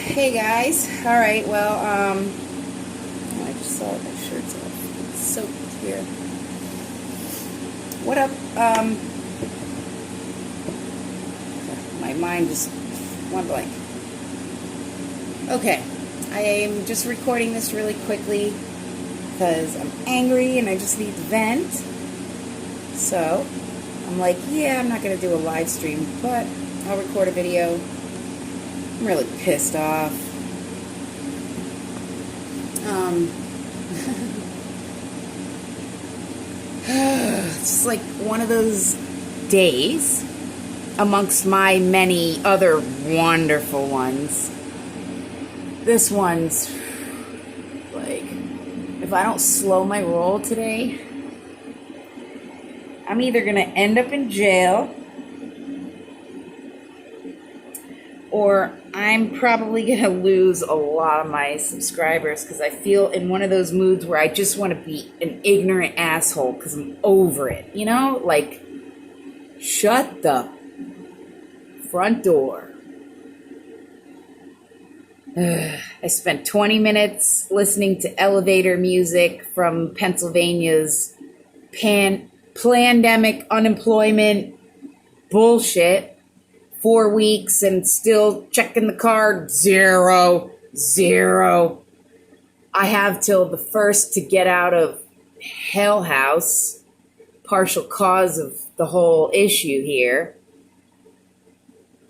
Hey guys. All right. Well, I just saw my shirt's off. It's soaked here. What up? My mind just went blank. Okay. I am just recording this really quickly because I'm angry and I just need to vent. So I'm like, yeah, I'm not gonna do a live stream, but I'll record a video. I'm really pissed off. It's just like one of those days amongst my many other wonderful ones. This one's like, if I don't slow my roll today, I'm either gonna end up in jail or I'm probably going to lose a lot of my subscribers because I feel in one of those moods where I just want to be an ignorant asshole because I'm over it. You know? Like, shut the front door. I spent 20 minutes listening to elevator music from Pennsylvania's pandemic unemployment bullshit. 4 weeks and still checking the card. Zero. I have till the 1st to get out of Hell House. Partial cause of the whole issue here.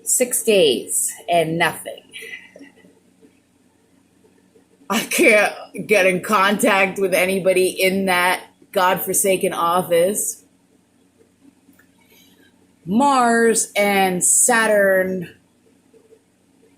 6 days and nothing. I can't get in contact with anybody in that godforsaken office. Mars and Saturn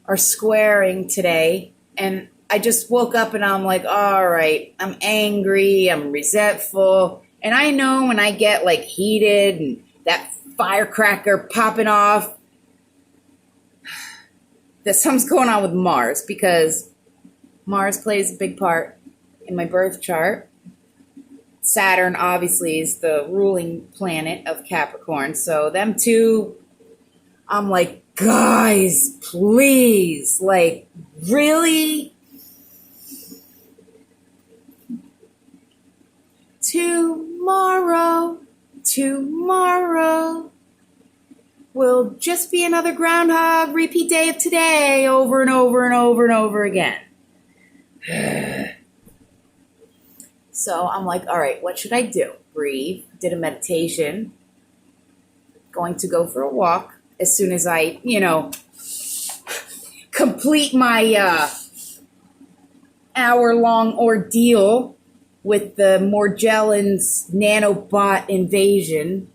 are squaring today, and I just woke up and I'm like, all right, I'm angry, I'm resentful, and I know when I get like heated and that firecracker popping off that something's going on with Mars, because Mars plays a big part in my birth chart. Saturn obviously is the ruling planet of Capricorn. So them two, I'm like, guys, please, like, really? Tomorrow will just be another groundhog repeat day of today over and over and over and over again. So I'm like, all right, what should I do? Breathe, did a meditation, going to go for a walk as soon as I, complete my hour-long ordeal with the Morgellons nanobot invasion.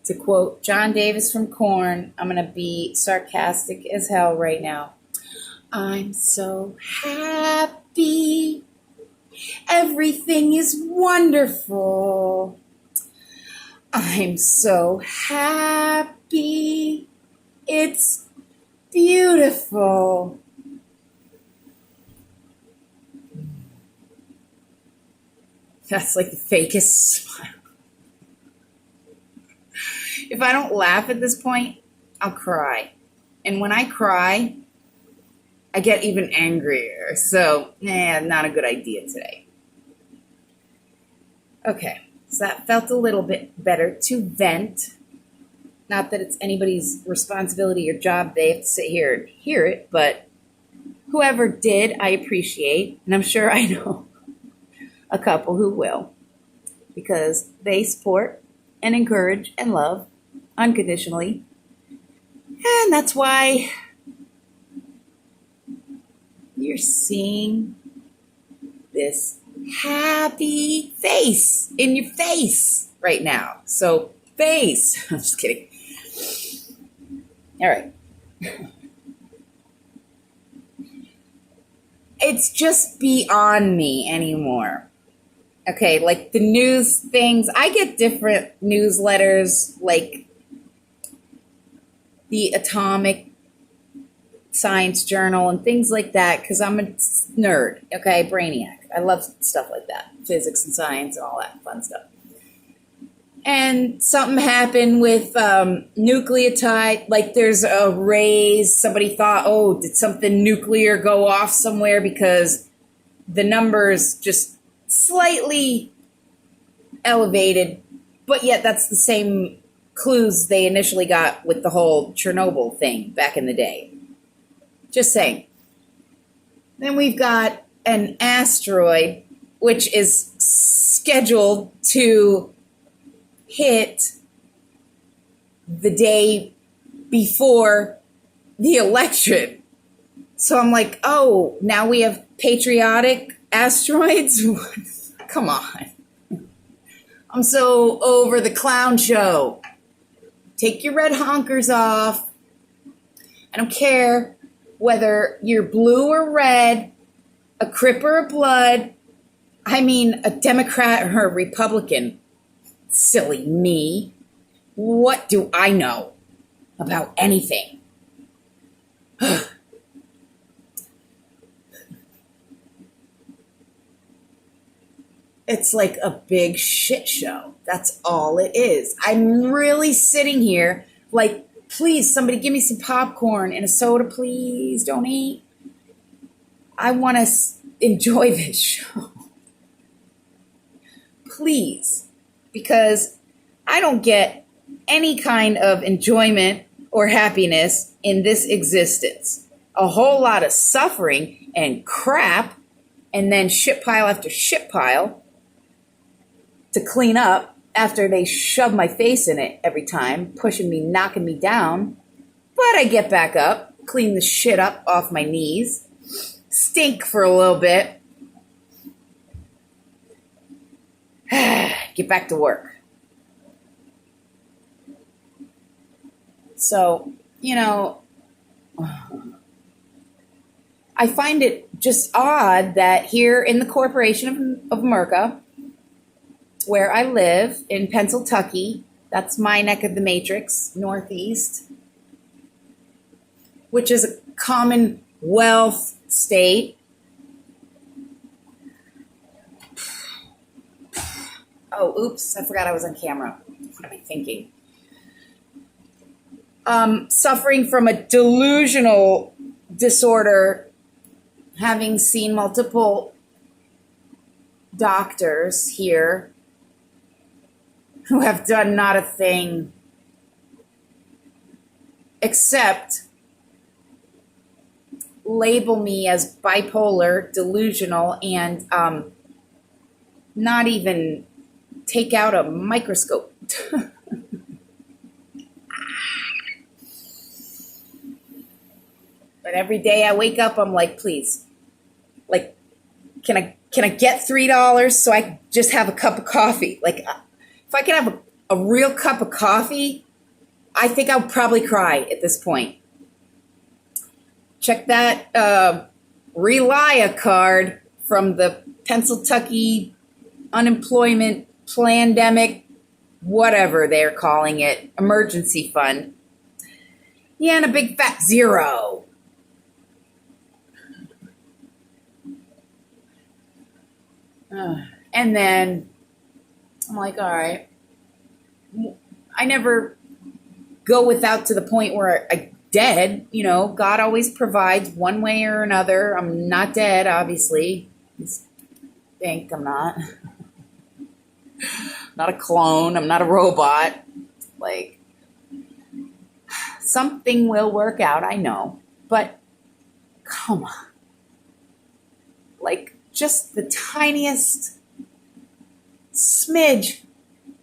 To quote John Davis from Korn, I'm going to be sarcastic as hell right now. I'm so happy. Everything is wonderful. I'm so happy. It's beautiful. That's like the fakest smile. If I don't laugh at this point, I'll cry. And when I cry, I get even angrier. So, not a good idea today. Okay, so that felt a little bit better to vent. Not that it's anybody's responsibility or job. They have to sit here and hear it. But whoever did, I appreciate. And I'm sure I know a couple who will. Because they support and encourage and love unconditionally. And that's why you're seeing this happy face in your face right now. So, face. I'm just kidding. All right. It's just beyond me anymore. Okay, like the news things, I get different newsletters, like the Atomic Science Journal and things like that, because I'm a nerd, okay, brainiac. I love stuff like that, physics and science and all that fun stuff. and something happened with nucleotide, like there's a raise. Somebody thought, oh, did something nuclear go off somewhere because the numbers just slightly elevated, but yet that's the same clues they initially got with the whole Chernobyl thing back in the day. Just saying. Then we've got an asteroid, which is scheduled to hit the day before the election. So I'm like, oh, now we have patriotic asteroids? Come on. I'm so over the clown show. Take your red honkers off. I don't care whether you're blue or red, a Crip or a Blood, I mean a Democrat or a Republican. Silly me. What do I know about anything? It's like a big shit show. That's all it is. I'm really sitting here like, please, somebody give me some popcorn and a soda, please. Don't eat. I want to enjoy this show. Please. Because I don't get any kind of enjoyment or happiness in this existence. A whole lot of suffering and crap, and then shit pile after shit pile to clean up after they shove my face in it every time, pushing me, knocking me down. But I get back up, clean the shit up off my knees, stink for a little bit, get back to work. So, I find it just odd that here in the Corporation of America, where I live in Pennsylvania, that's my neck of the matrix, Northeast, which is a commonwealth state. Oh, oops, I forgot I was on camera. What am I thinking? Suffering from a delusional disorder, having seen multiple doctors here who have done not a thing except label me as bipolar, delusional, and not even take out a microscope. But every day I wake up, I'm like, please, like, can I get $3 so I can just have a cup of coffee? Like, if I could have a real cup of coffee, I think I would probably cry at this point. Check that Relia card from the Pennsylvania Unemployment Plandemic, whatever they're calling it, emergency fund. Yeah, and a big fat zero. And then I'm like, all right. I never go without to the point where I'm dead. God always provides one way or another. I'm not dead, obviously. I think I'm not. Not a clone. I'm not a robot. Like, something will work out, I know. But come on. Like, just the tiniest smidge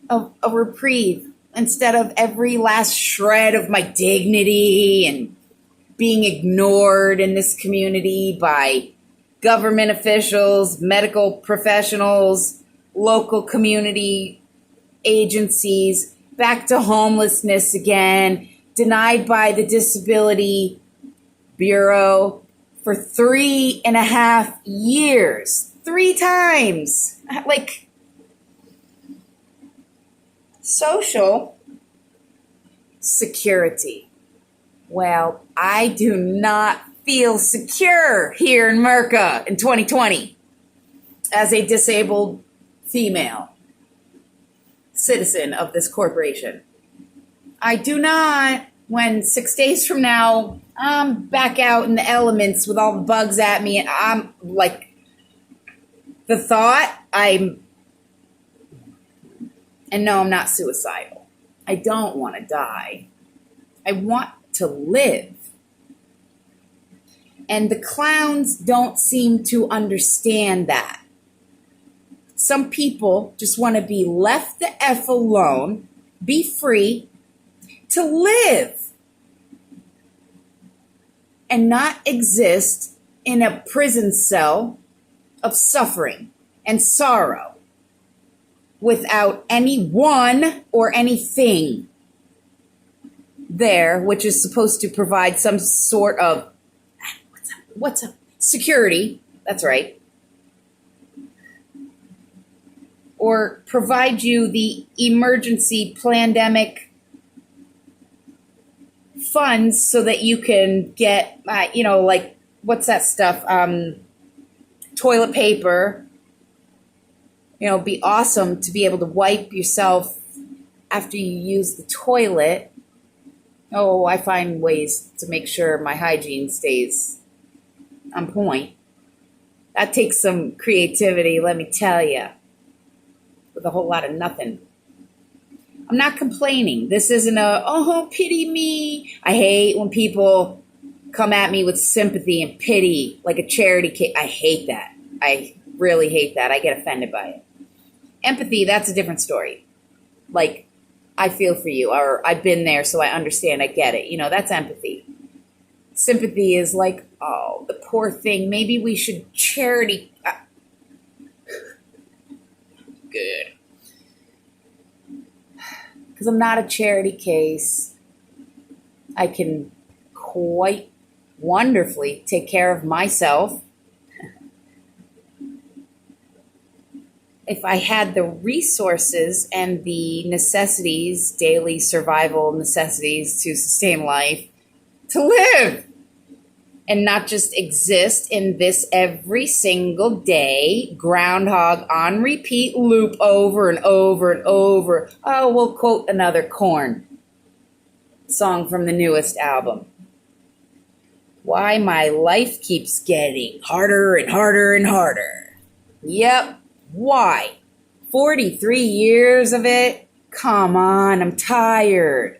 of a reprieve instead of every last shred of my dignity and being ignored in this community by government officials, medical professionals, local community agencies, back to homelessness again, denied by the Disability Bureau for 3.5 years. 3 times. Like, Social Security. Well, I do not feel secure here in America in 2020 as a disabled female. citizen of this corporation. I do not, when 6 days from now, I'm back out in the elements with all the bugs at me, and I'm like, the thought, and no, I'm not suicidal. I don't want to die. I want to live. And the clowns don't seem to understand that. Some people just want to be left the F alone, be free, to live, and not exist in a prison cell of suffering and sorrow without anyone or anything there, which is supposed to provide some sort of what's up? Security. That's right. Or provide you the emergency pandemic funds so that you can get, like, what's that stuff? Toilet paper. It'd be awesome to be able to wipe yourself after you use the toilet. Oh, I find ways to make sure my hygiene stays on point. That takes some creativity, let me tell you, with a whole lot of nothing. I'm not complaining. This isn't pity me. I hate when people come at me with sympathy and pity, like a charity case. I hate that. I really hate that. I get offended by it. Empathy, that's a different story. Like, I feel for you, or I've been there, so I understand, I get it. That's empathy. Sympathy is like, oh, the poor thing. Maybe we should charity. Good. Because I'm not a charity case. I can quite wonderfully take care of myself. If I had the resources and the necessities, daily survival necessities to sustain life, to live and not just exist in this every single day, groundhog on repeat loop over and over and over. Oh, we'll quote another Korn song from the newest album. Why my life keeps getting harder and harder and harder. Yep. Why? 43 years of it? Come on, I'm tired.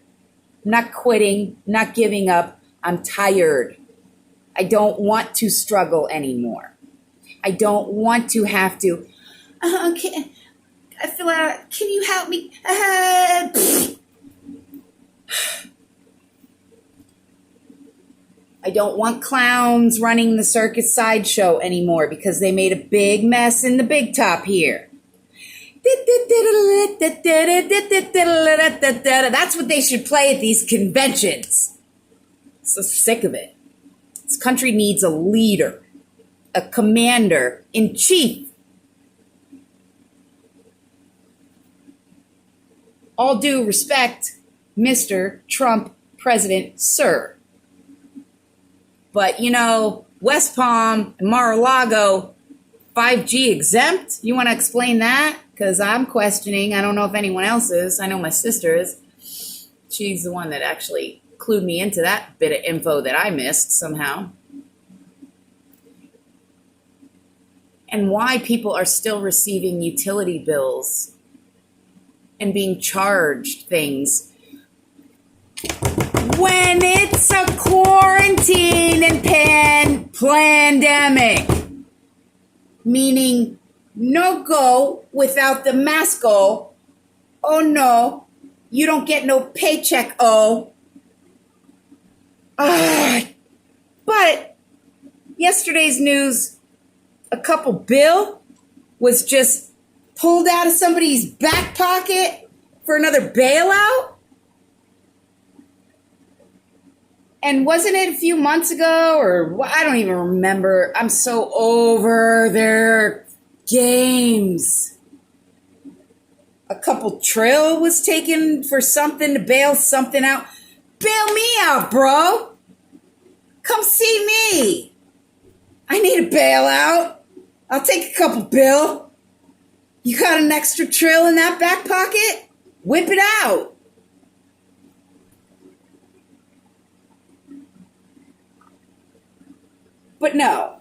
I'm not quitting, not giving up. I'm tired. I don't want to struggle anymore. I don't want to have to. Okay, I feel like, can you help me? I don't want clowns running the circus sideshow anymore because they made a big mess in the big top here. That's what they should play at these conventions. So sick of it. This country needs a leader, a commander-in-chief. All due respect, Mr. Trump President, sir. But, West Palm and Mar-a-Lago, 5G exempt? You want to explain that? Because I'm questioning. I don't know if anyone else is. I know my sister is. She's the one that actually clued me into that bit of info that I missed somehow. And why people are still receiving utility bills and being charged things when it's a quarantine and pandemic, meaning no go without the mask. Oh no, you don't get no paycheck. But yesterday's news, a couple bill was just pulled out of somebody's back pocket for another bailout. And wasn't it a few months ago, or I don't even remember. I'm so over their games. A couple trill was taken for something to bail something out. Bail me out, bro. Come see me. I need a bailout. I'll take a couple bill. You got an extra trill in that back pocket? Whip it out. But no,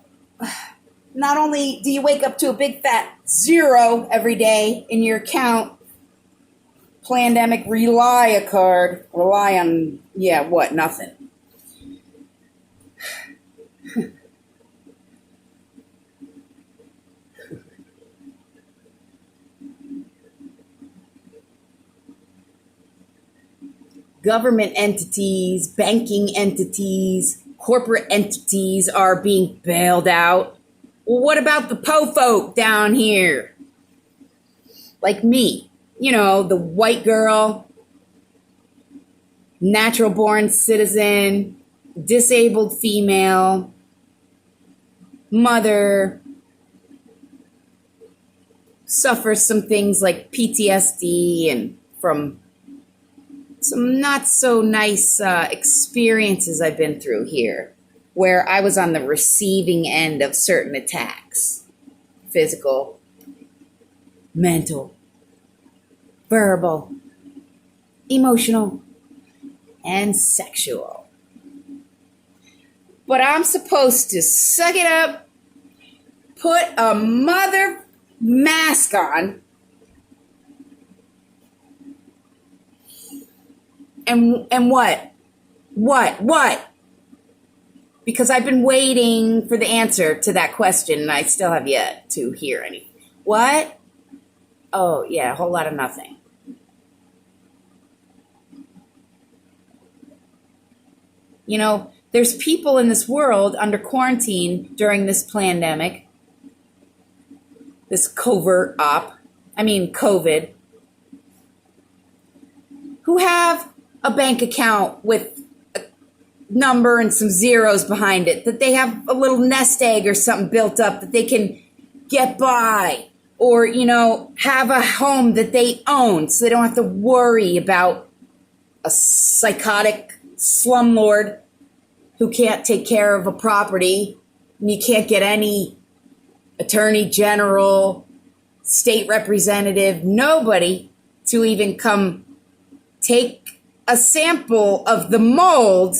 not only do you wake up to a big fat zero every day in your account, Plandemic rely on, nothing. Government entities, banking entities, corporate entities are being bailed out. Well, what about the po folk down here? Like me, the white girl, natural born citizen, disabled female, mother, suffers some things like PTSD and from some not so nice experiences I've been through here, where I was on the receiving end of certain attacks. Physical, mental, verbal, emotional, and sexual. But I'm supposed to suck it up, put a mother mask on, and what? Because I've been waiting for the answer to that question, and I still have yet to hear any. What? Oh, yeah, a whole lot of nothing. There's people in this world under quarantine during this pandemic, this COVID, who have a bank account with a number and some zeros behind it, that they have a little nest egg or something built up that they can get by, or, have a home that they own so they don't have to worry about a psychotic slumlord who can't take care of a property, and you can't get any attorney general, state representative, nobody to even come take a sample of the mold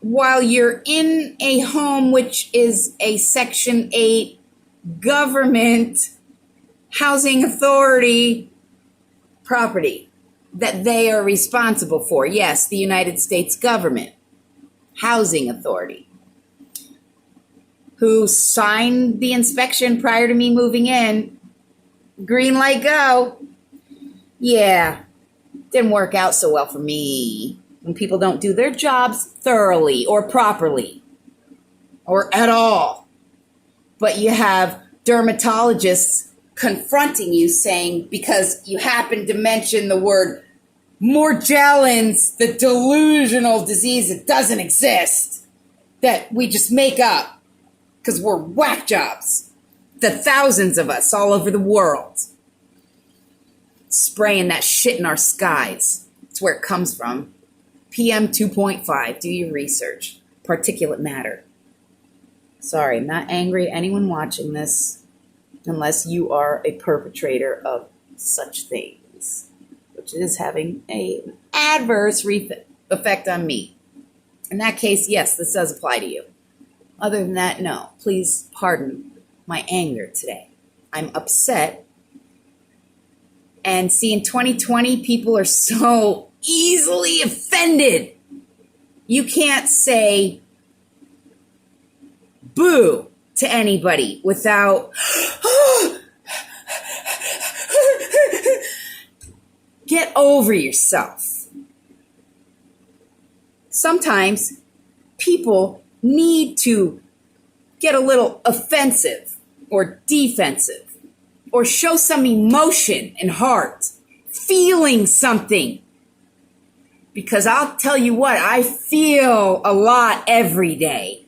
while you're in a home which is a Section 8 government housing authority property that they are responsible for. Yes, the United States government housing authority, who signed the inspection prior to me moving in. Green light, go. Yeah, didn't work out so well for me. When people don't do their jobs thoroughly or properly or at all. But you have dermatologists confronting you saying, because you happen to mention the word Morgellons, the delusional disease that doesn't exist, that we just make up. Because we're whack jobs, the thousands of us all over the world, spraying that shit in our skies. That's where it comes from. PM 2.5, do your research. Particulate matter. Sorry, I'm not angry at anyone watching this unless you are a perpetrator of such things, which is having an adverse effect on me. In that case, yes, this does apply to you. Other than that, no. Please pardon my anger today. I'm upset. And see, in 2020, people are so easily offended. You can't say boo to anybody without get over yourself. Sometimes people need to get a little offensive or defensive or show some emotion and heart, feeling something. Because I'll tell you what, I feel a lot every day.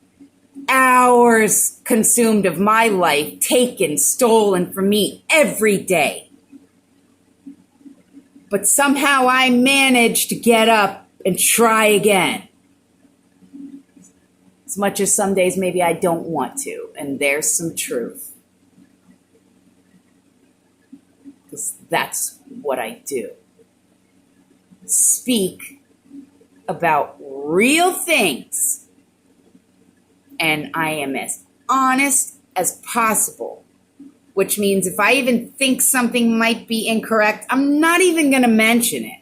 Hours consumed of my life taken, stolen from me every day. But somehow I manage to get up and try again. As much as some days maybe I don't want to. And there's some truth. Because that's what I do. Speak about real things. And I am as honest as possible. Which means if I even think something might be incorrect, I'm not even going to mention it.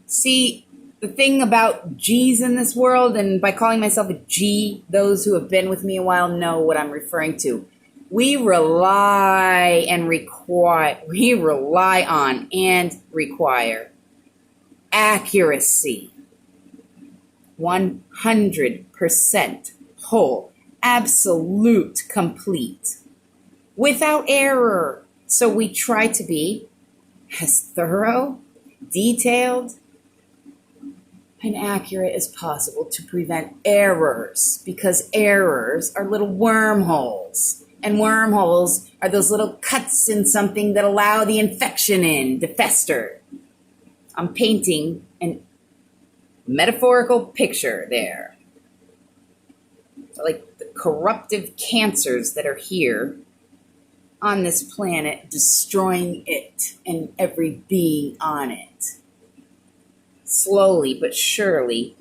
See, the thing about G's in this world, and by calling myself a G, those who have been with me a while know what I'm referring to. We rely on and require accuracy. 100% whole, absolute, complete, without error. So we try to be as thorough, detailed, and accurate as possible to prevent errors, because errors are little wormholes. And wormholes are those little cuts in something that allow the infection in to fester. I'm painting an metaphorical picture there. Like the corruptive cancers that are here on this planet, destroying it and every being on it. Slowly but surely,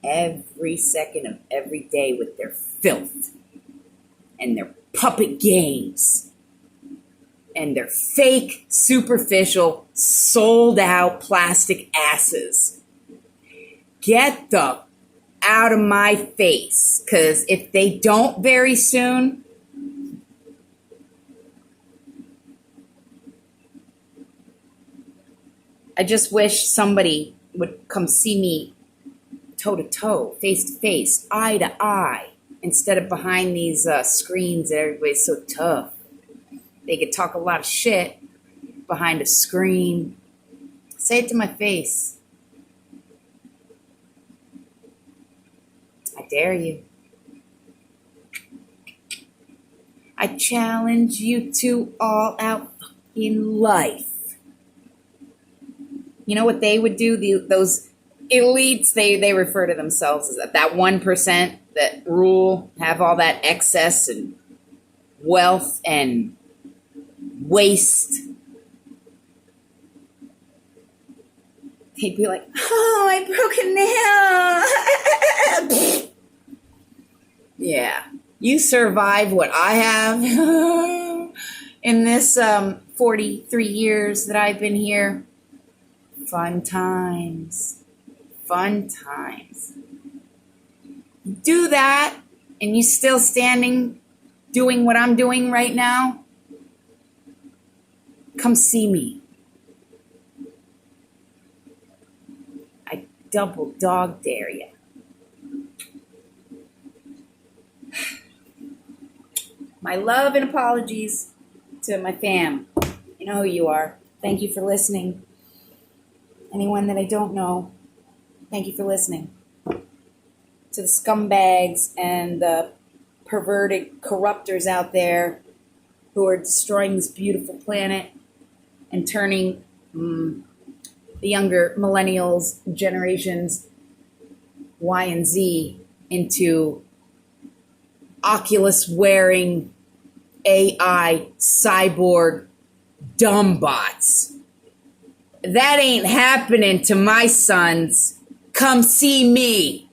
every second of every day, with their filth and their puppet games and their fake, superficial, sold out plastic asses. Get the out of my face, because if they don't very soon, I just wish somebody would come see me toe to toe, face to face, eye to eye, instead of behind these screens that everybody's so tough. They could talk a lot of shit behind a screen. Say it to my face. I dare you. I challenge you to all out fucking life. You know what they would do? Those elites, they refer to themselves as that 1% that rule, have all that excess and wealth and waste. They'd be like, oh, I broke a nail. Yeah. You survive what I have in this 43 years that I've been here. Fun times. Fun times. Do that, and you still standing, doing what I'm doing right now, come see me. I double dog dare you. My love and apologies to my fam. You know who you are. Thank you for listening. Anyone that I don't know, thank you for listening. To the scumbags and the perverted corruptors out there who are destroying this beautiful planet and turning the younger millennials, generations Y and Z into Oculus-wearing AI cyborg dumbbots. That ain't happening to my sons. Come see me.